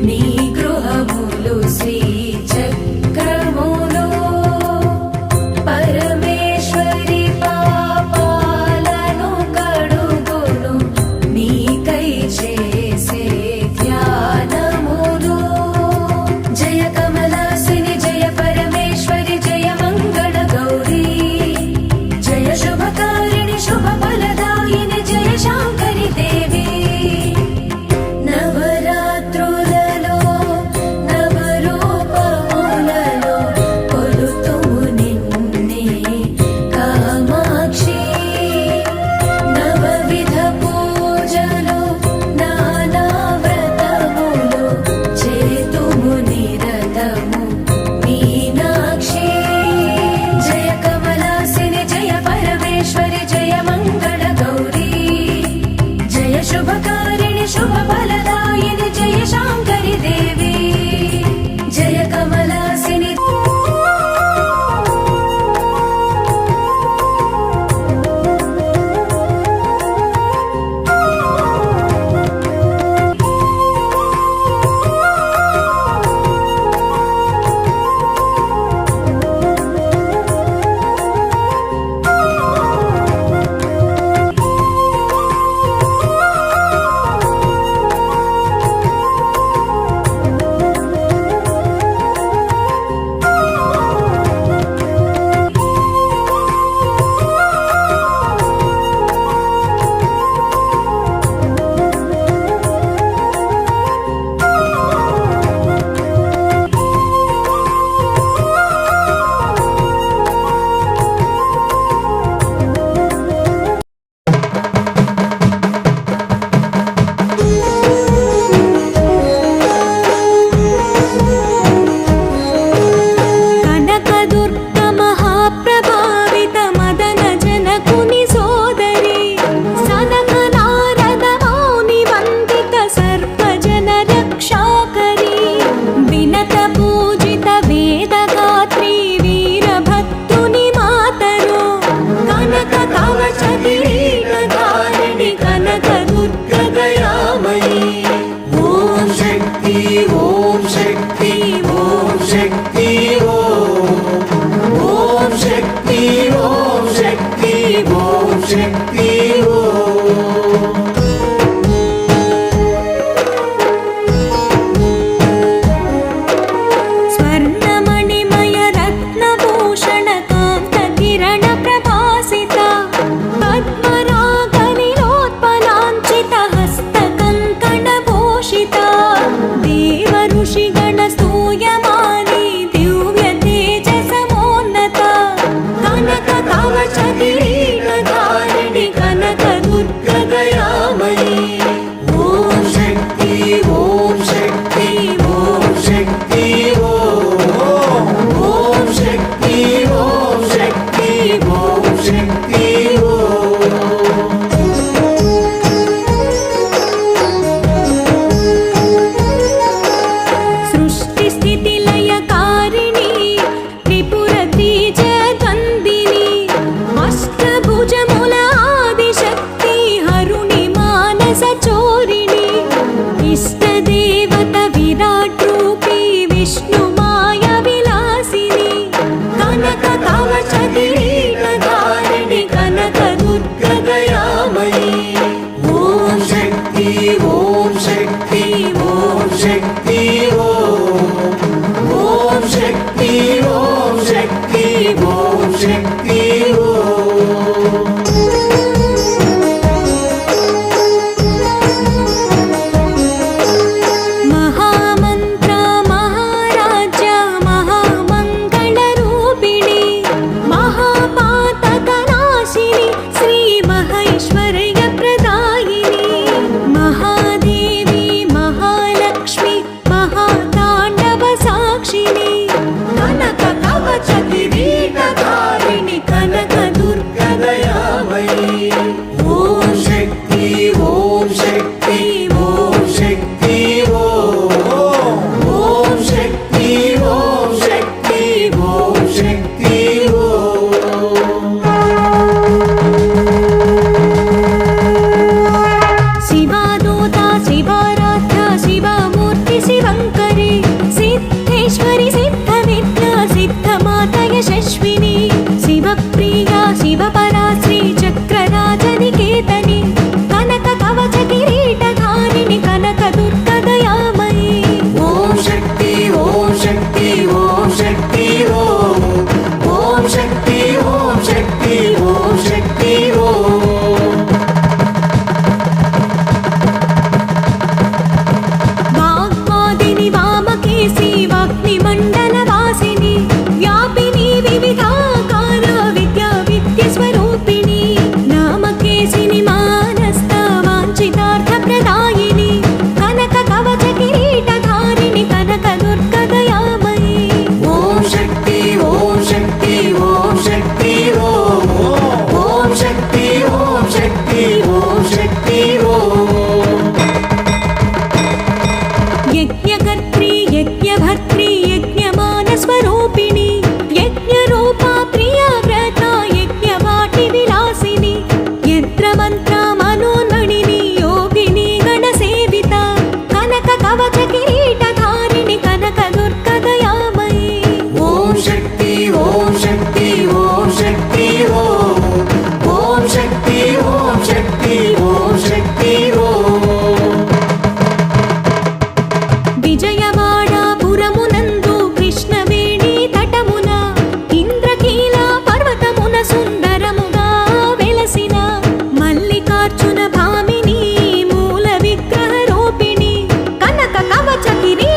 నీ గృహములు శ్రీచక్రములు పరమేశ్వరి పాపాలను కడుగును నీకై చేసే ధ్యానములు జయ కమలాసిని జయ పరమేశ్వరి జయ మంగళ గౌరీ జయ శుభకారిణి శుభ ఫలదాయిని జయ శాంకరి దేవి నవరాత్రులలో నవరూపములలో కొలుతుము నిన్నే కామాక్షి నవవిధ పూజలు నానా వ్రతములు చేతుము నిరతము మీనాక్షి జయ కమలాసిని జయ పరమేశ్వరి జయ మంగళ గౌరీ జయ శుభకారిణి శుభ ఫలదాయిని జయ శాంకరి దేవి జయ కమలాసిని కనకదుర్గ మహాప్రభావిత మదన జనకుని సోదరి సనక నారద మౌని వందిత సర్వజన రక్షాకరి వినత పూజిత వేదగాత్రి వీరభద్రుని మాతరు కనక కవచ కిరీటధారిణి కనకదుర్గ దయామయీ ఓం శక్తి ఓం శక్తి ఓం శక్తి ఓం శక్తి ఓం శక్తి ఓం శక్తి స్వర్ణమణిమయ రత్నభూషణ కాంత కిరణ ప్రభాసిత పద్మరాగనిలోత్పలాంఛిత హస్త కంకణ భూషిత దేవ ఋషిగణ స్తూయమాని దివ్య తేజసమోన్నత కనక కవచ కిరీటధారిణి కనక దుర్గ దయామయీ ఓం శక్తి ఓం శక్తి ఓం శక్తి ఓం శక్తి ఓం శక్తి ఓం శక్తి సృష్టి స్థితి లయకారిణి త్రిపుర తీజ దందిని అష్టభుజముల ఆదిశక్తి హరుణి మానస చోరిణి ఇష్టదేవత విరాట్ రూపి విష్ణు మాయ విలాసిని కనక కవచ కిరీటధారిణి కనక దుర్గ దయామయీ ఓం శక్తి ఓం శక్తి ఓం శక్తి ఓం శక్తి ఓం శక్తి ఓం శక్తి మహామంత్ర మహారాజ్య మహామంగళ రూపిణి మహాపాతక నాశిని శ్రీ మహేశ్వర్య ప్రదాయిని మహాదేవి మహాలక్ష్మి చకిరి